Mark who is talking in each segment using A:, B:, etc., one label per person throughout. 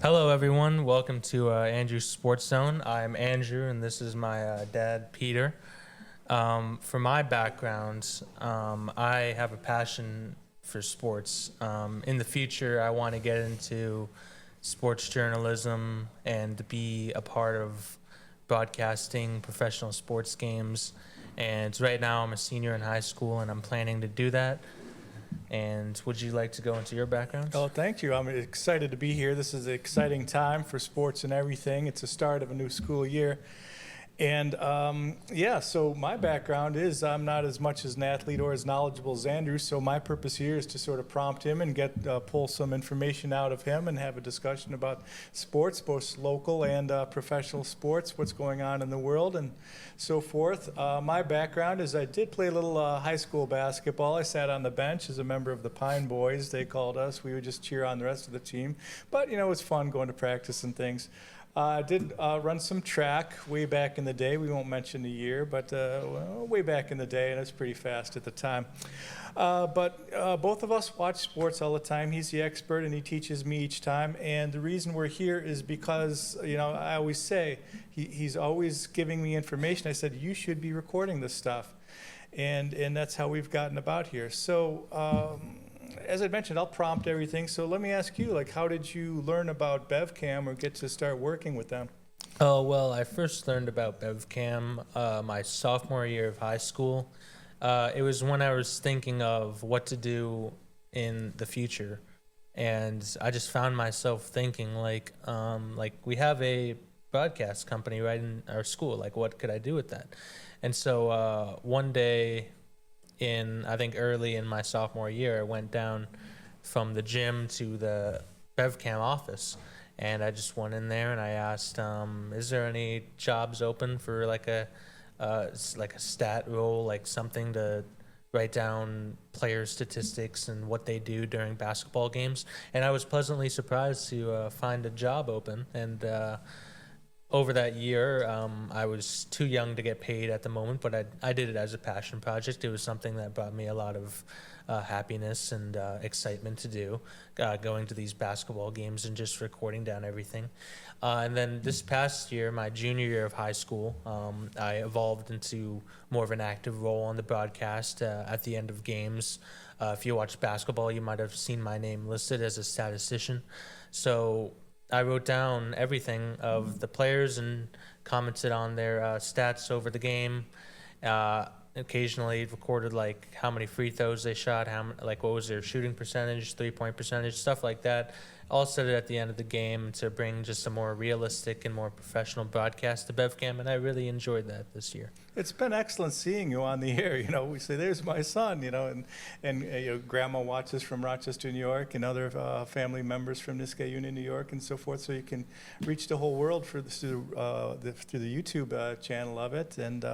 A: Hello, everyone. Welcome to Andrew's Sports Zone. I'm Andrew, and this is my dad, Peter. For my background, I have a passion for sports. In the future, I want to get into sports journalism and be a part of broadcasting professional sports games. And right now, I'm a senior in high school, and I'm planning to do that. And would you like to go into your background?
B: Oh, thank you. I'm excited to be here. This is an exciting time for sports and everything. It's the start of a new school year. And so my background is I'm not as much as an athlete or as knowledgeable as Andrew, so my purpose here is to sort of prompt him and pull some information out of him and have a discussion about sports, both local and professional sports, what's going on in the world and so forth. My background is I did play a little high school basketball. I sat on the bench as a member of the Pine Boys, they called us. We would just cheer on the rest of the team. But, it was fun going to practice and things. I did run some track way back in the day. We won't mention the year, but way back in the day, and it was pretty fast at the time. But both of us watch sports all the time. He's the expert, and he teaches me each time. And the reason we're here is because, I always say, he's always giving me information. I said, you should be recording this stuff. And that's how we've gotten about here. So as I mentioned, I'll prompt everything. So let me ask you, how did you learn about BevCam or get to start working with them?
A: Oh, well, I first learned about BevCam my sophomore year of high school. It was when I was thinking of what to do in the future. And I just found myself thinking, we have a broadcast company right in our school. What could I do with that? And so one day, I think early in my sophomore year, I went down from the gym to the BevCam office, and I just went in there and I asked, is there any jobs open for a stat role, something to write down player statistics and what they do during basketball games? And I was pleasantly surprised to find a job open. And over that year, I was too young to get paid at the moment, but I did it as a passion project. It was something that brought me a lot of happiness and excitement to do, going to these basketball games and just recording down everything. And then this past year, my junior year of high school, I evolved into more of an active role on the broadcast at the end of games. If you watch basketball, you might have seen my name listed as a statistician. So I wrote down everything of the players and commented on their stats over the game. Occasionally recorded how many free throws they shot, what was their shooting percentage, 3-point percentage, stuff like that. All said it at the end of the game to bring just a more realistic and more professional broadcast to BevCam, and I really enjoyed that this year.
B: It's been excellent seeing you on the air. We say, there's my son, and Grandma watches from Rochester, New York, and other family members from Niskayuna, New York, and so forth. So you can reach the whole world through the YouTube channel of it, and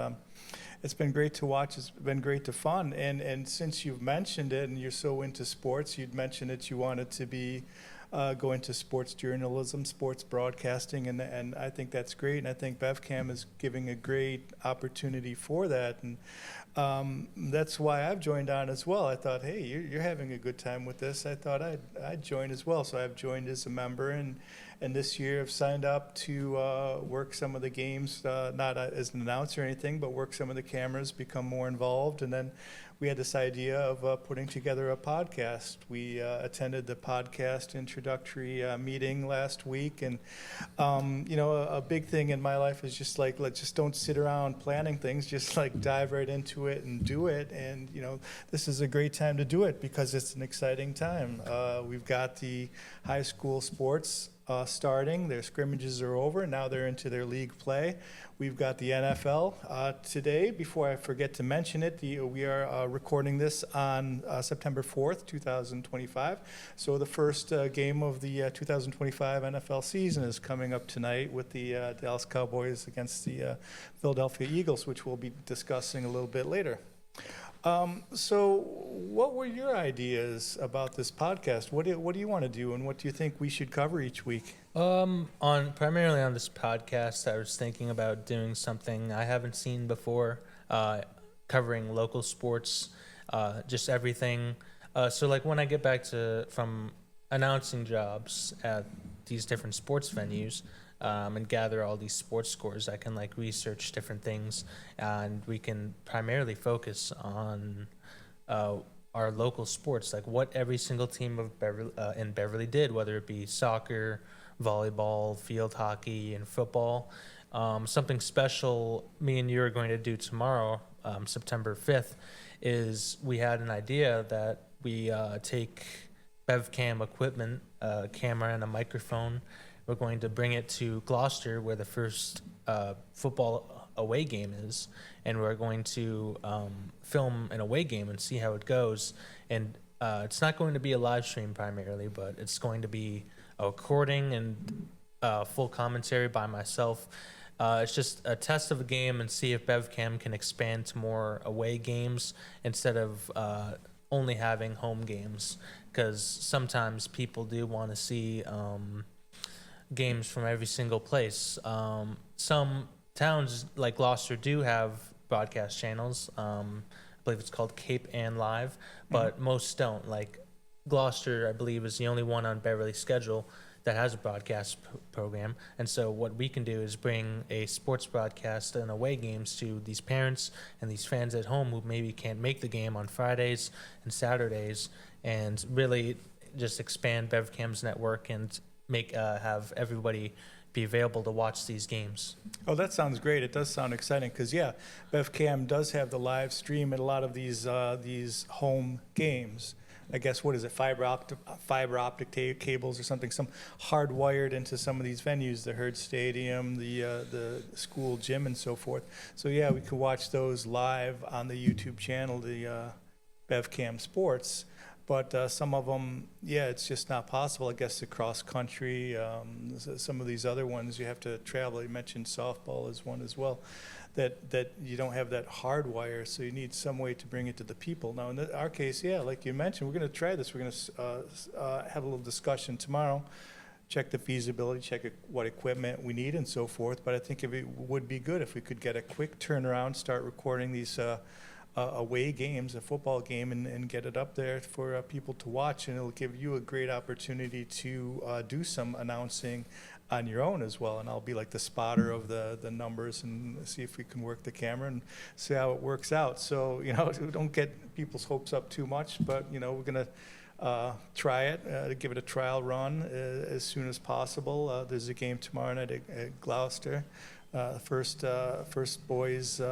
B: it's been great to watch. It's been great to fun. And since you've mentioned it, and you're so into sports, you'd mentioned that you wanted to go into sports journalism, sports broadcasting, and I think that's great. And I think BevCam is giving a great opportunity for that. And that's why I've joined on as well. I thought, hey, you're having a good time with this. I thought I'd join as well. So I've joined as a member, and this year I've signed up to work some of the games, not as an announcer or anything, but work some of the cameras, become more involved. And then we had this idea of putting together a podcast. We attended the podcast introductory meeting last week, and a big thing in my life is just let's just don't sit around planning things, just dive right into it and do it. And this is a great time to do it because it's an exciting time. We've got the high school sports starting. Their scrimmages are over. Now they're into their league play. We've got the NFL today. Before I forget to mention it, we are recording this on September 4th, 2025. So the first game of the 2025 NFL season is coming up tonight with the Dallas Cowboys against the Philadelphia Eagles, which we'll be discussing a little bit later. So what were your ideas about this podcast? What do you want to do, and what do you think we should cover each week?
A: Primarily on this podcast, I was thinking about doing something I haven't seen before, covering local sports, just everything. So when I get back from announcing jobs at these different sports venues and gather all these sports scores. I can like research different things, and we can primarily focus on our local sports, like what every single team of in Beverly did, whether it be soccer, volleyball, field hockey, and football. Something special me and you are going to do tomorrow, September 5th, is we had an idea that we take BevCam equipment, a camera and a microphone. We're going to bring it to Gloucester, where the first football away game is, and we're going to film an away game and see how it goes. And it's not going to be a live stream primarily, but it's going to be a recording and full commentary by myself. It's just a test of a game and see if BevCam can expand to more away games instead of only having home games, because sometimes people do want to see games from every single place. Some towns like Gloucester do have broadcast channels. I believe it's called Cape Ann Live, but most don't. Like Gloucester, I believe, is the only one on Beverly's schedule that has a broadcast program. And so what we can do is bring a sports broadcast and away games to these parents and these fans at home who maybe can't make the game on Fridays and Saturdays, and really just expand BevCam's network and make have everybody be available to watch these games.
B: Oh, that sounds great. It does sound exciting because, yeah, BevCam does have the live stream at a lot of these home games. I guess, what is it, fiber optic cables or something, some hardwired into some of these venues, the Herd Stadium, the school gym, and so forth. So yeah, we could watch those live on the YouTube channel, the BevCam Sports. But some of them, yeah, it's just not possible. I guess the cross country, some of these other ones, you have to travel. You mentioned softball is one as well. That you don't have that hardwire, so you need some way to bring it to the people. Now, in our case, yeah, like you mentioned, we're going to try this. We're going to have a little discussion tomorrow, check the feasibility, check what equipment we need and so forth. But I think it would be good if we could get a quick turnaround, start recording these away games, a football game, and get it up there for people to watch. And it'll give you a great opportunity to do some announcing on your own as well, and I'll be like the spotter of the numbers and see if we can work the camera and see how it works out. So, don't get people's hopes up too much, but, we're going to try it, to give it a trial run as soon as possible. There's a game tomorrow night at Gloucester, first boys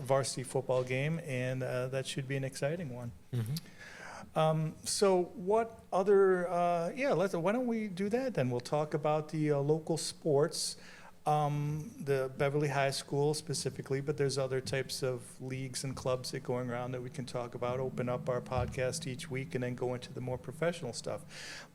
B: varsity football game, and that should be an exciting one. Mm-hmm. So what other, why don't we do that then? We'll talk about the local sports, the Beverly High School specifically, but there's other types of leagues and clubs that going around that we can talk about, open up our podcast each week, and then go into the more professional stuff.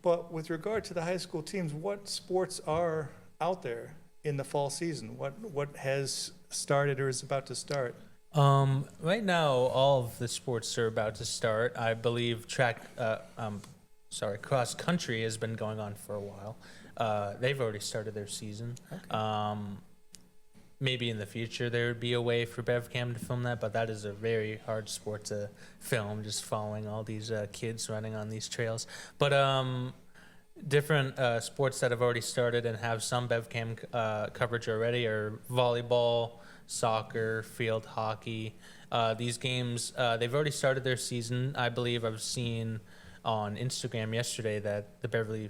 B: But with regard to the high school teams, what sports are out there in the fall season? What has started or is about to start?
A: Right now, all of the sports are about to start. I believe cross country has been going on for a while. They've already started their season. Okay. Maybe in the future there would be a way for BevCam to film that, but that is a very hard sport to film, just following all these kids running on these trails. But different sports that have already started and have some BevCam coverage already are volleyball, soccer, field hockey. These games, they've already started their season. I believe I've seen on Instagram yesterday that the Beverly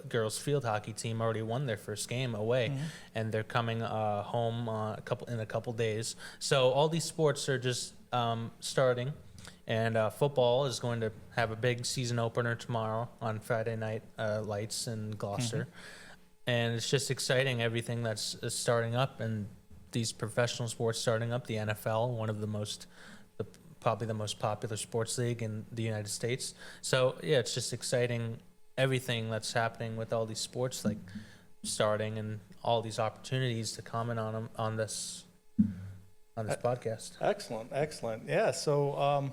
A: girls field hockey team already won their first game away, and they're coming home in a couple days. So all these sports are just starting, and football is going to have a big season opener tomorrow on Friday night lights in Gloucester, and it's just exciting, everything that's starting up, and these professional sports starting up. The NFL, one of probably the most popular sports league in the United States. So yeah, it's just exciting, everything that's happening with all these sports like starting, and all these opportunities to comment on them on this podcast. Excellent.
B: Yeah. So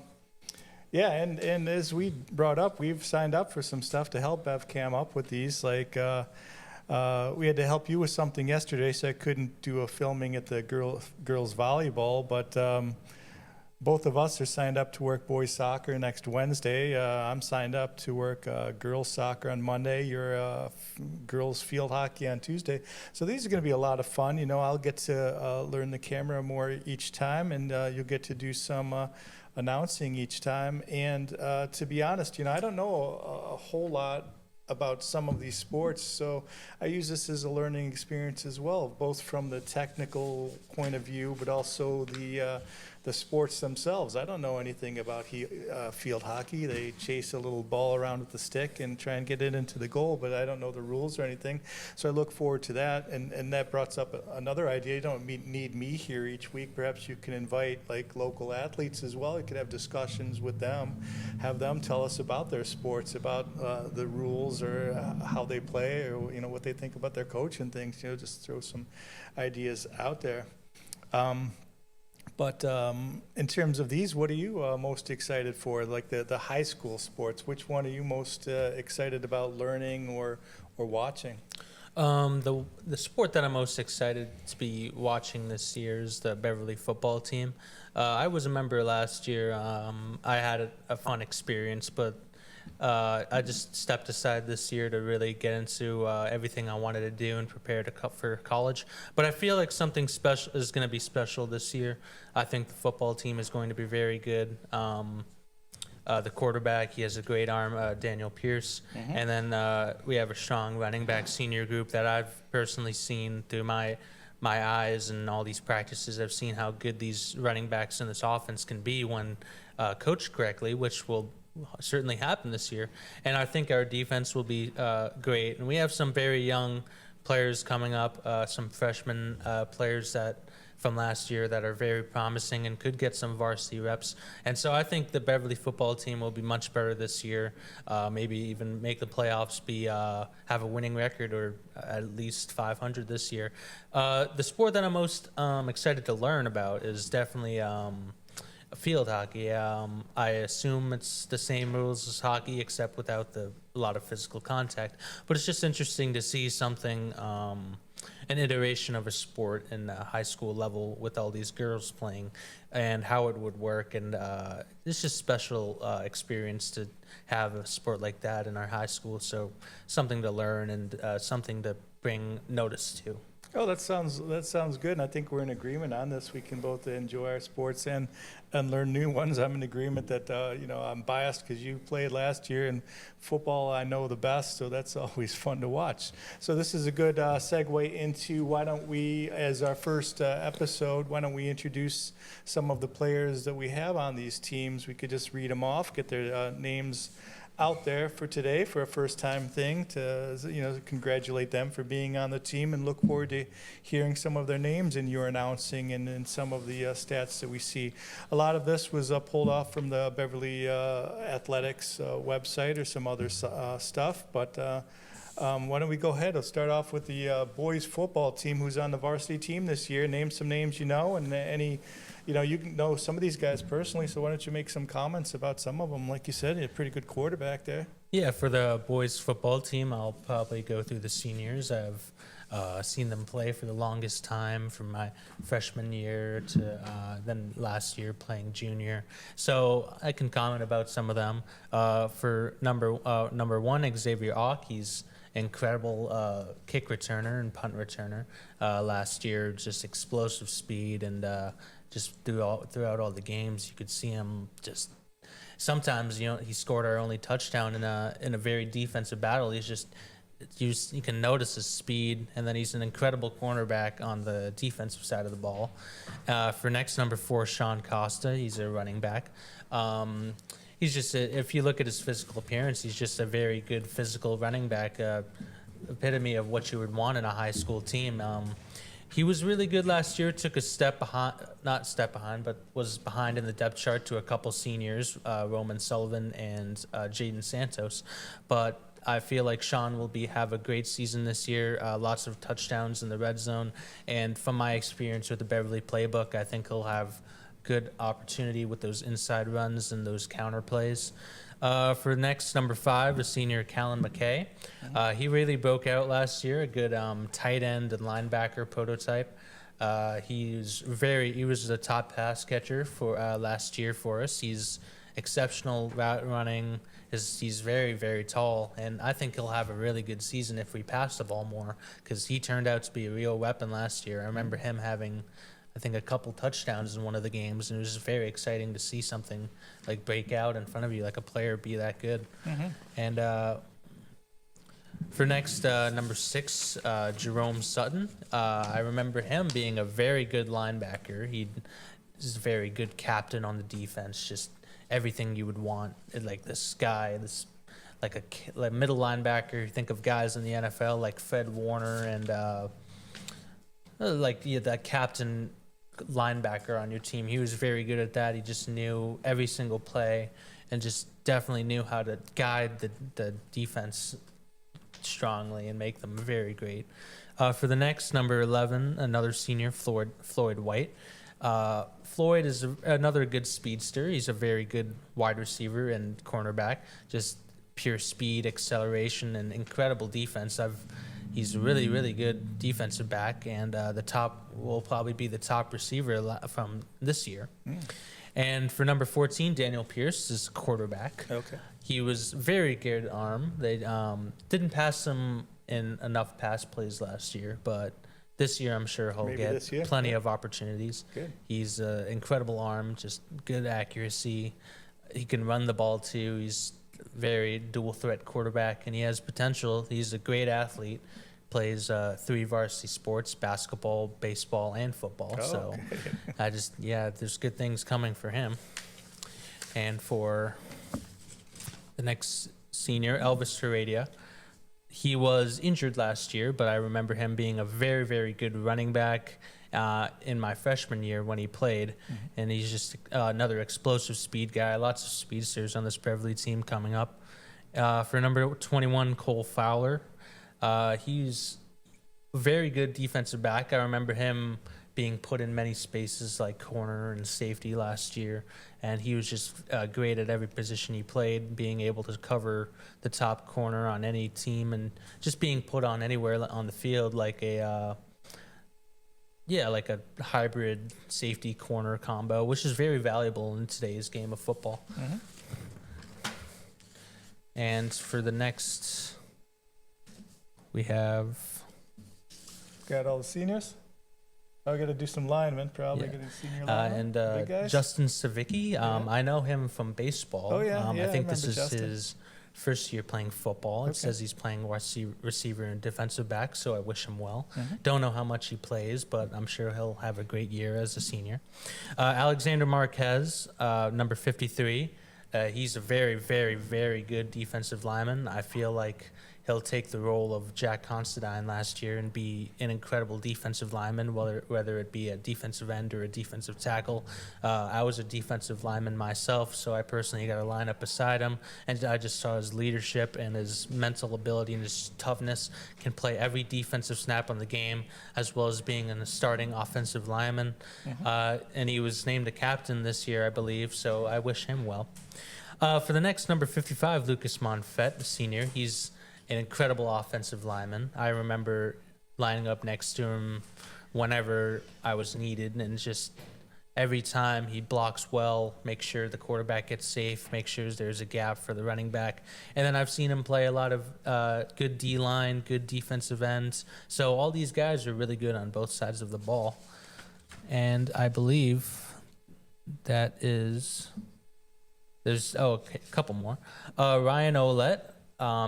B: and as we brought up, we've signed up for some stuff to help BevCam up with these, like. We had to help you with something yesterday, so I couldn't do a filming at the girls volleyball. But both of us are signed up to work boys soccer next Wednesday. I'm signed up to work girls soccer on Monday. You're girls field hockey on Tuesday. So these are going to be a lot of fun. You know, I'll get to learn the camera more each time, and you'll get to do some announcing each time. And to be honest, you know, I don't know a whole lot about some of these sports, so I use this as a learning experience as well, both from the technical point of view, but also the sports themselves. I don't know anything about field hockey. They chase a little ball around with the stick and try and get it into the goal, but I don't know the rules or anything. So I look forward to that, and that brought up another idea. You don't need me here each week. Perhaps you can invite like local athletes as well. You could have discussions with them, have them tell us about their sports, about the rules or how they play, or you know what they think about their coach and things. You know, just throw some ideas out there. But in terms of these, what are you most excited for? Like the high school sports, which one are you most excited about learning or watching?
A: The sport that I'm most excited to be watching this year is the Beverly football team. I was a member last year. I had a fun experience, but I just stepped aside this year to really get into everything I wanted to do and prepare for college. But I feel like something special is going to be special this year. I think the football team is going to be very good. The quarterback, he has a great arm, Daniel Pierce. Mm-hmm. And then we have a strong running back senior group that I've personally seen through my eyes and all these practices. I've seen how good these running backs in this offense can be when coached correctly, which will certainly happen this year. And I think our defense will be great. And we have some very young players coming up, some freshman players that from last year that are very promising and could get some varsity reps. And so I think the Beverly football team will be much better this year, maybe even make the playoffs, have a winning record or at least 500 this year. The sport that I'm most excited to learn about is definitely field hockey. I assume it's the same rules as hockey, except without a lot of physical contact. But it's just interesting to see something, an iteration of a sport in the high school level with all these girls playing, and how it would work. And it's just special experience to have a sport like that in our high school. So something to learn and something to bring notice to.
B: Oh, that sounds good, and I think we're in agreement on this. We can both enjoy our sports and learn new ones. I'm in agreement that I'm biased because you played last year, and football I know the best, so that's always fun to watch. So this is a good segue into why don't we, as our first episode, why don't we introduce some of the players that we have on these teams? We could just read them off, get their names out there for today for a first-time thing to congratulate them for being on the team, and look forward to hearing some of their names in your announcing and some of the stats that we see. A lot of this was pulled off from the Beverly Athletics website or some other stuff, but why don't we go ahead? I'll start off with the boys football team who's on the varsity team this year. Name some names and any. You know some of these guys personally, so why don't you make some comments about some of them? Like you said, a pretty good quarterback there.
A: Yeah, for the boys football team, I'll probably go through the seniors. I've seen them play for the longest time, from my freshman year to then last year playing junior. So I can comment about some of them. For number one, Xavier Auk, he's incredible kick returner and punt returner. Last year, just explosive speed, and just throughout all the games, you could see him just. Sometimes, he scored our only touchdown in a very defensive battle. You can notice his speed, and then he's an incredible cornerback on the defensive side of the ball. For next, number 4, Sean Costa, he's a running back. He's just if you look at his physical appearance, he's just a very good physical running back, epitome of what you would want in a high school team. He was really good last year, took but was behind in the depth chart to a couple seniors, Roman Sullivan and Jaden Santos. But I feel like Sean will have a great season this year, lots of touchdowns in the red zone. And from my experience with the Beverly playbook, I think he'll have good opportunity with those inside runs and those counter plays. For next, number 5, the senior Callan McKay. He really broke out last year, a good tight end and linebacker prototype. He was the top pass catcher for last year for us. He's exceptional route running. He's very, very tall, and I think he'll have a really good season if we pass the ball more, because he turned out to be a real weapon last year. I remember him having, I think, a couple touchdowns in one of the games, and it was just very exciting to see something like break out in front of you, like a player be that good. And for next, number 6, Jerome Sutton. I remember him being a very good linebacker. He's a very good captain on the defense, just everything you would want. Like this guy, like middle linebacker. You think of guys in the NFL like Fred Warner and that captain linebacker on your team. He was very good at that. He just knew every single play and just definitely knew how to guide the defense strongly and make them very great. For the next, number 11, another senior, Floyd White. Floyd is another good speedster. He's a very good wide receiver and cornerback. Just pure speed, acceleration, and incredible defense. He's a really, really good defensive back, and will probably be the top receiver from this year. And for number 14, Daniel Pierce is quarterback.
B: Okay.
A: He was very good arm. They didn't pass him in enough pass plays last year, but this year I'm sure he'll get plenty of opportunities.
B: Good.
A: He's an incredible arm, just good accuracy. He can run the ball too. He's very dual threat quarterback, and he has potential. He's a great athlete. Plays 3 varsity sports: basketball, baseball, and football. So there's good things coming for him. And for the next senior, Elvis Heredia. He was injured last year, but I remember him being a very, very good running back in my freshman year when he played. And he's just another explosive speed guy. Lots of speedsters on this Beverly team coming up. For number 21, Cole Fowler. He's a very good defensive back. I remember him being put in many spaces like corner and safety last year, and he was just great at every position he played, being able to cover the top corner on any team and just being put on anywhere on the field like a hybrid safety corner combo, which is very valuable in today's game of football. And for the next, we have
B: got all the seniors. I got to do some linemen, probably. Getting senior linemen. Big guys.
A: Justin Savicki. I know him from baseball.
B: Oh, yeah.
A: I think this is
B: Justin.
A: his first year playing football. It says he's playing receiver and defensive back, so I wish him well. Don't know how much he plays, but I'm sure he'll have a great year as a senior. Alexander Marquez, number 53. He's a very, very, very good defensive lineman. I feel like he'll take the role of Jack Constantine last year and be an incredible defensive lineman, whether it be a defensive end or a defensive tackle. I was a defensive lineman myself, so I personally got to line up beside him, and I just saw his leadership and his mental ability and his toughness. Can play every defensive snap on the game, as well as being a starting offensive lineman. And he was named a captain this year, I believe, so I wish him well. For the next, number 55, Lucas Monfett, the senior. He's an incredible offensive lineman. I remember lining up next to him whenever I was needed, and just every time he blocks well, make sure the quarterback gets safe, make sure there's a gap for the running back. And then I've seen him play a lot of good D-line, good defensive ends. So all these guys are really good on both sides of the ball. And I believe that is... There's a couple more. Ryan Olette.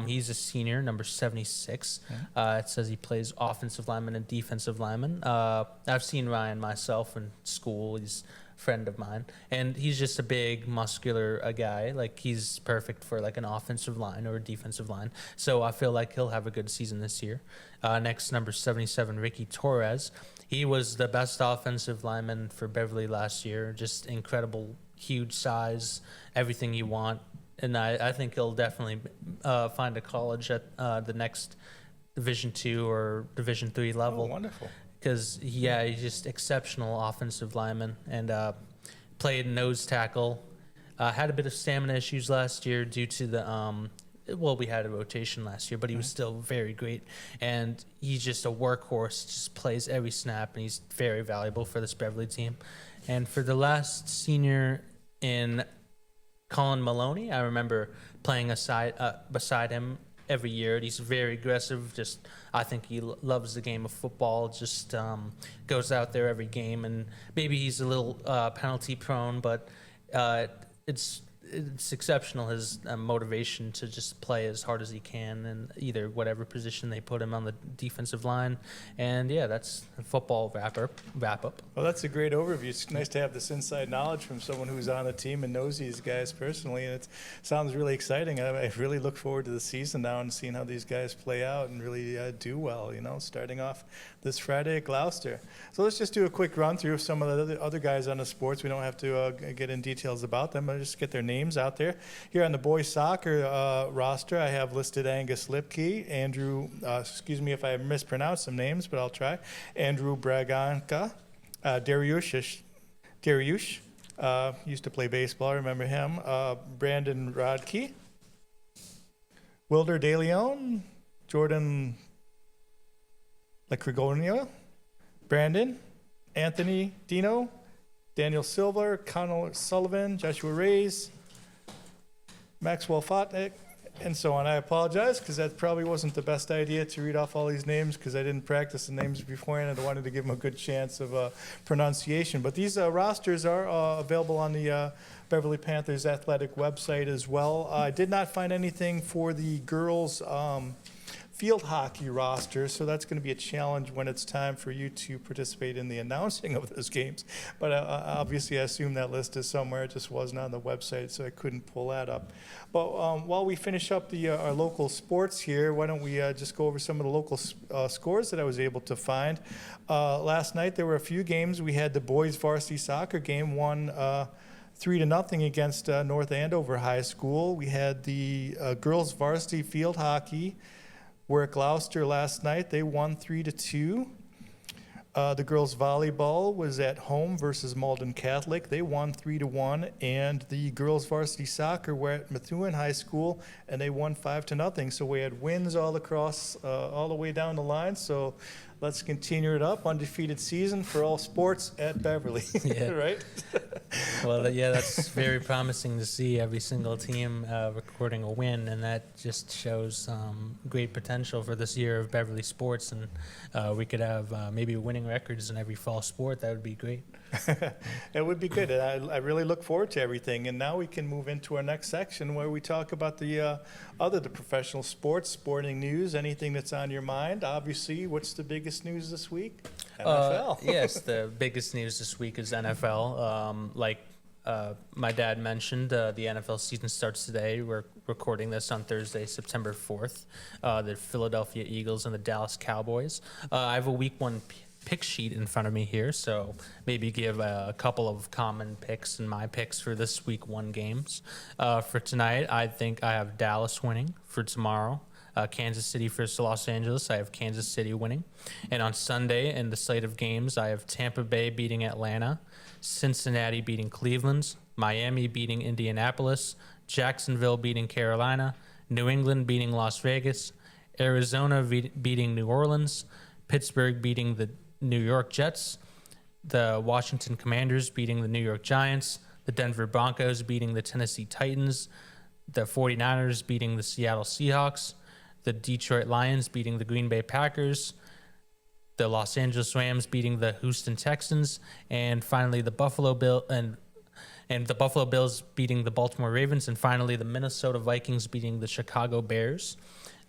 A: He's a senior, number 76. It says he plays offensive lineman and defensive lineman. I've seen Ryan myself in school. He's a friend of mine. And he's just a big, muscular guy. Like, he's perfect for, like, an offensive line or a defensive line. So I feel like he'll have a good season this year. Next, number 77, Ricky Torres. He was the best offensive lineman for Beverly last year. Just incredible, huge size, everything you want. And I think he'll definitely find a college at the next Division II or Division III level.
B: Oh, wonderful.
A: Because, he's just exceptional offensive lineman and played nose tackle. Had a bit of stamina issues last year due to the well, we had a rotation last year, but he was still very great. And he's just a workhorse, just plays every snap, and he's very valuable for this Beverly team. And for the last senior in Colin Maloney, I remember playing beside him every year. He's very aggressive. Just, I think he loves the game of football. Just goes out there every game, and maybe he's a little penalty prone, but it's exceptional, his motivation to just play as hard as he can in either whatever position they put him on the defensive line. And yeah, that's a football wrap up.
B: Well, that's a great overview. It's nice to have this inside knowledge from someone who's on the team and knows these guys personally, and it sounds really exciting. I really look forward to the season now and seeing how these guys play out and really do well, starting off this Friday at Gloucester. So let's just do a quick run through of some of the other guys on the sports. We don't have to get in details about them, but just get their names out there. Here on the boys soccer roster, I have listed Angus Lipke, Andrew, excuse me if I mispronounce some names, but I'll try, Andrew Braganca, Dariush, used to play baseball, I remember him, Brandon Rodkey, Wilder De Leon, Jordan Lacregonia, Brandon, Anthony Dino, Daniel Silver, Connell Sullivan, Joshua Reyes, Maxwell Fotnick, and so on. I apologize because that probably wasn't the best idea to read off all these names because I didn't practice the names beforehand and I wanted to give them a good chance of pronunciation. But these rosters are available on the Beverly Panthers athletic website as well. I did not find anything for the girls' field hockey roster, so that's going to be a challenge when it's time for you to participate in the announcing of those games. But obviously, I assume that list is somewhere. It just wasn't on the website, so I couldn't pull that up. But while we finish up our local sports here, why don't we just go over some of the local scores that I was able to find. Last night, there were a few games. We had the boys varsity soccer game, won 3-0 against North Andover High School. We had the girls varsity field hockey, where at Gloucester last night, they won 3-2. The girls volleyball was at home versus Malden Catholic. They won 3-1. And the girls varsity soccer were at Methuen High School, and they won 5-0. So we had wins all across, all the way down the line. So let's continue it up. Undefeated season for all sports at Beverly,
A: Yeah.
B: right?
A: Well, yeah, that's very promising to see every single team recording a win, and that just shows great potential for this year of Beverly sports. And we could have maybe winning records in every fall sport. That would be great.
B: It would be good. I really look forward to everything. And now we can move into our next section where we talk about the professional sports, sporting news, anything that's on your mind. Obviously, what's the biggest news this week? NFL.
A: Yes, the biggest news this week is NFL. Like my dad mentioned, the NFL season starts today. We're recording this on Thursday, September 4th. The Philadelphia Eagles and the Dallas Cowboys. I have a week one pick sheet in front of me here, so maybe give a couple of common picks and my picks for this week one games. For tonight, I think I have Dallas winning. For tomorrow, Kansas City versus Los Angeles, I have Kansas City winning. And on Sunday, in the slate of games, I have Tampa Bay beating Atlanta, Cincinnati beating Cleveland, Miami beating Indianapolis, Jacksonville beating Carolina, New England beating Las Vegas, Arizona beating New Orleans, Pittsburgh beating the New York Jets, the Washington Commanders beating the New York Giants, the Denver Broncos beating the Tennessee Titans, the 49ers beating the Seattle Seahawks, the Detroit Lions beating the Green Bay Packers, the Los Angeles Rams beating the Houston Texans, and finally the Buffalo Bills beating the Baltimore Ravens, and finally the Minnesota Vikings beating the Chicago Bears.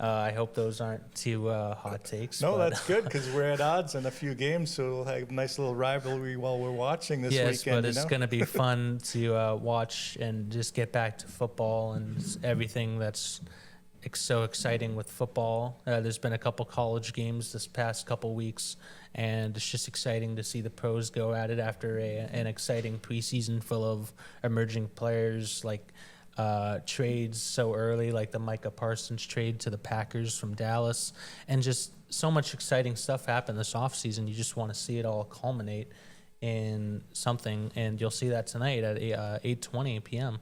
A: I hope those aren't too hot takes.
B: No, that's good because we're at odds in a few games, so we'll have a nice little rivalry while we're watching this weekend.
A: Yes, but it's going to be fun to watch and just get back to football and everything that's so exciting with football. There's been a couple college games this past couple weeks, and it's just exciting to see the pros go at it after an exciting preseason full of emerging players like trades so early, like the Micah Parsons trade to the Packers from Dallas, and just so much exciting stuff happened this offseason. You just want to see it all culminate in something, and you'll see that tonight at 8:20 p.m.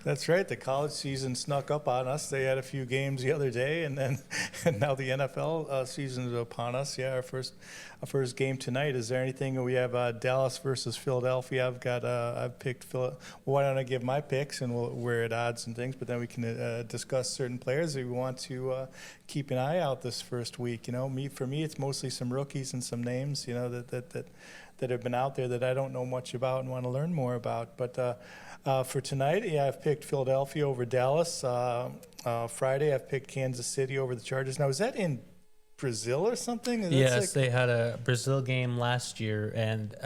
B: That's right. The college season snuck up on us. They had a few games the other day, and then and now the NFL season is upon us. Yeah, our first game tonight. Is there anything we have? Dallas versus Philadelphia. I've picked Phil. Well, why don't I give my picks and we're at odds and things, but then we can discuss certain players that we want to keep an eye out this first week. You know, for me, it's mostly some rookies and some names. You know that have been out there that I don't know much about and want to learn more about. But for tonight, yeah, I've picked Philadelphia over Dallas. Friday, I've picked Kansas City over the Chargers. Now, is that in Brazil or something?
A: Yes, they had a Brazil game last year, and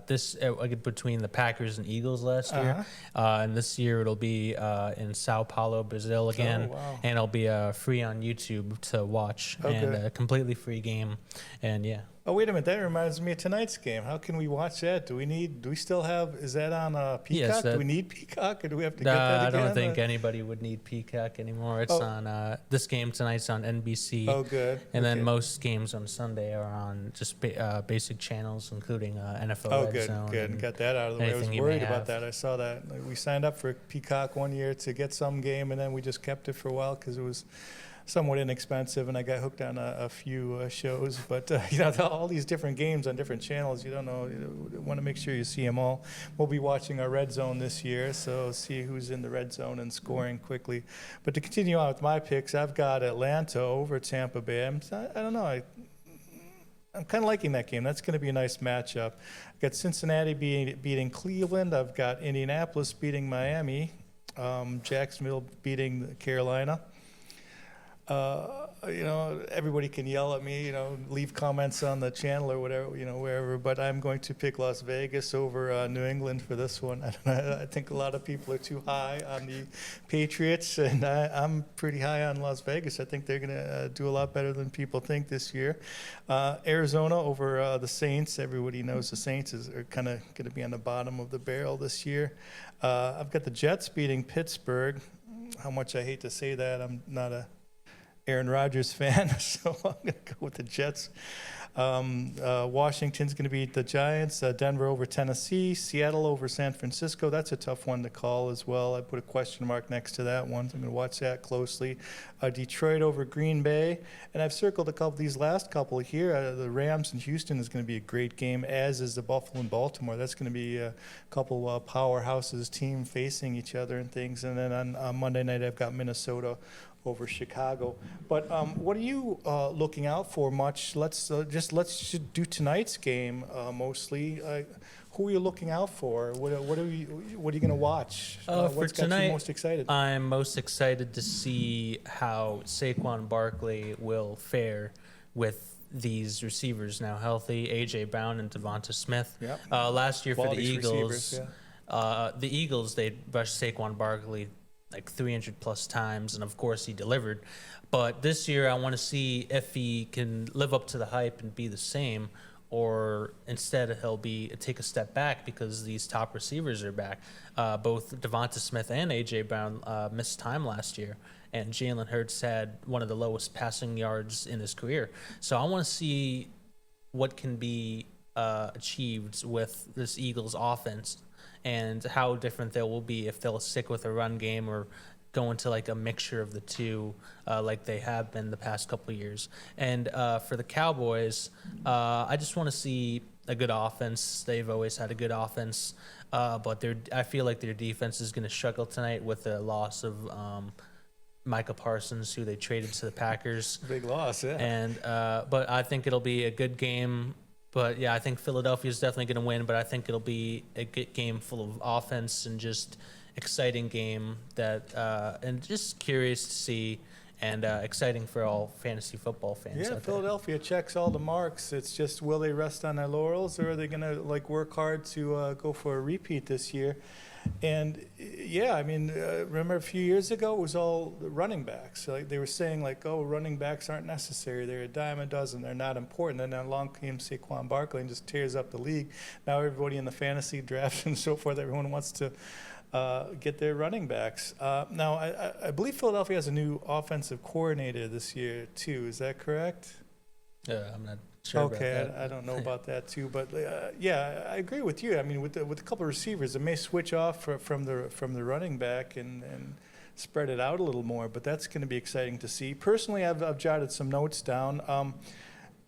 A: this between the Packers and Eagles last year, and this year it'll be in Sao Paulo, Brazil again, and it'll be free on YouTube to watch, and a completely free game, and yeah.
B: Oh, wait a minute. That reminds me of tonight's game. How can we watch that? Do we still have, is that on Peacock?
A: Yes,
B: do we need Peacock, or do we have to get that again?
A: I don't think anybody would need Peacock anymore. It's on, this game tonight's on NBC.
B: Oh, good.
A: And then most games on Sunday are on just basic channels, including NFL Red Zone.
B: Oh, good. Got that out of the way. I was worried about that. I saw that. We signed up for Peacock one year to get some game, and then we just kept it for a while because it was somewhat inexpensive, and I got hooked on a few shows. But you know, all these different games on different channels, you don't know. You want to make sure you see them all. We'll be watching our Red Zone this year, so see who's in the Red Zone and scoring quickly. But to continue on with my picks, I've got Atlanta over Tampa Bay. I don't know. I'm kind of liking that game. That's going to be a nice matchup. I've got Cincinnati beating Cleveland. I've got Indianapolis beating Miami. Jacksonville beating Carolina. You know, everybody can yell at me, you know, leave comments on the channel or whatever, you know, wherever, but I'm going to pick Las Vegas over New England for this one. I think a lot of people are too high on the Patriots, and I'm pretty high on Las Vegas. I think they're going to do a lot better than people think this year. Arizona over the Saints. Everybody knows the Saints are kind of going to be on the bottom of the barrel this year. I've got the Jets beating Pittsburgh. How much I hate to say that. I'm not a Aaron Rodgers fan, so I'm going to go with the Jets. Washington's going to beat the Giants. Denver over Tennessee. Seattle over San Francisco. That's a tough one to call as well. I put a question mark next to that one, so I'm going to watch that closely. Detroit over Green Bay. And I've circled a couple, these last couple here. The Rams and Houston is going to be a great game, as is the Buffalo and Baltimore. That's going to be a couple powerhouses, team facing each other and things. And then on Monday night, I've got Minnesota over Chicago. But what are you looking out for much? Let's do tonight's game mostly. Who are you looking out for? What are you going to watch? What's got you most excited?
A: I'm most excited to see how Saquon Barkley will fare with these receivers now healthy, A.J. Brown and Devonta Smith.
B: Yep.
A: Last year for the Eagles,
B: the
A: Eagles, they rushed Saquon Barkley like 300 plus times, and of course he delivered. But this year I want to see if he can live up to the hype and be the same, or instead he'll take a step back because these top receivers are back. Both Devonta Smith and A.J. Brown missed time last year, and Jalen Hurts had one of the lowest passing yards in his career. So I want to see what can be achieved with this Eagles offense, and how different they will be if they'll stick with a run game or go into like a mixture of the two, like they have been the past couple of years. And for the Cowboys, I just want to see a good offense. They've always had a good offense, but I feel like their defense is going to struggle tonight with the loss of Micah Parsons, who they traded to the Packers.
B: Big loss, yeah.
A: And but I think it'll be a good game. But yeah, I think Philadelphia is definitely going to win, but I think it'll be a good game full of offense and just exciting game that and just curious to see, and exciting for all fantasy football fans.
B: Yeah,
A: out
B: Philadelphia checks all the marks. It's just, will they rest on their laurels, or are they going to work hard to go for a repeat this year? And yeah, I mean, remember a few years ago it was all the running backs. Like they were saying, oh, running backs aren't necessary. They're a dime a dozen. They're not important. And then along came Saquon Barkley and just tears up the league. Now everybody in the fantasy draft and so forth, everyone wants to get their running backs. Now I believe Philadelphia has a new offensive coordinator this year too. Is that correct?
A: I'm not sure about
B: Okay,
A: that.
B: I don't know about that too, but yeah, I agree with you. I mean, with a couple of receivers, it may switch off from the running back and spread it out a little more. But that's going to be exciting to see. Personally, I've jotted some notes down.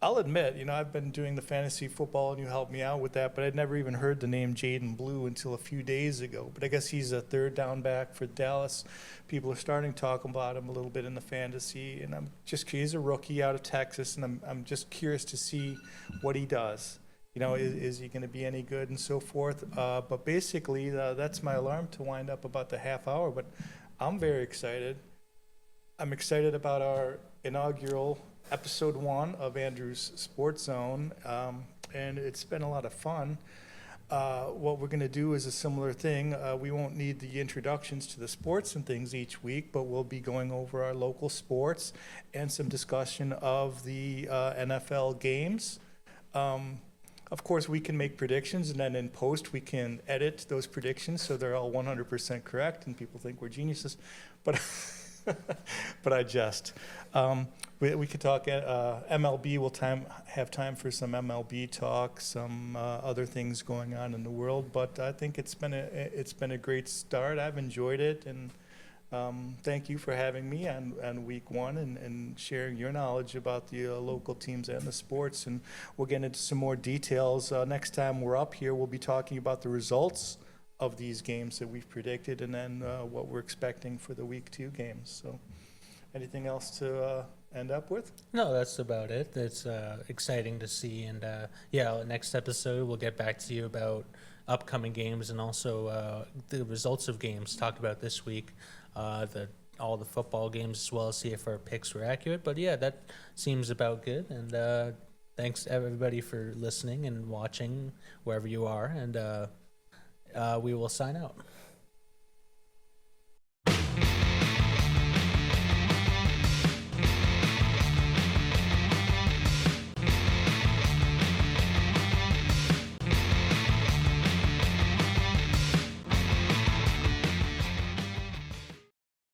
B: I'll admit, I've been doing the fantasy football, and you helped me out with that, but I'd never even heard the name Jaden Blue until a few days ago. But I guess he's a third down back for Dallas. People are starting to talk about him a little bit in the fantasy, and he's a rookie out of Texas, and I'm just curious to see what he does. Is he going to be any good and so forth? But basically, that's my alarm to wind up about the half hour. But I'm very excited. I'm excited about our inaugural episode 1 of Andrew's Sports Zone, and it's been a lot of fun. What we're going to do is a similar thing. We won't need the introductions to the sports and things each week, but we'll be going over our local sports and some discussion of the NFL games. Of course, we can make predictions, and then in post we can edit those predictions so they're all 100% correct, and people think we're geniuses. But but I jest. We could talk MLB. We'll have time for some MLB talk, some other things going on in the world. But I think it's been a great start. I've enjoyed it, and thank you for having me on week 1 and sharing your knowledge about the local teams and the sports. And we'll get into some more details next time we're up here. We'll be talking about the results of these games that we've predicted, and then what we're expecting for the week 2 games. So anything else to end up with?
A: No, that's about it. It's exciting to see. And next episode, we'll get back to you about upcoming games and also the results of games. Talk about this week, all the football games, as well as see if our picks were accurate. But yeah, that seems about good. And thanks everybody for listening and watching wherever you are. And we will sign out.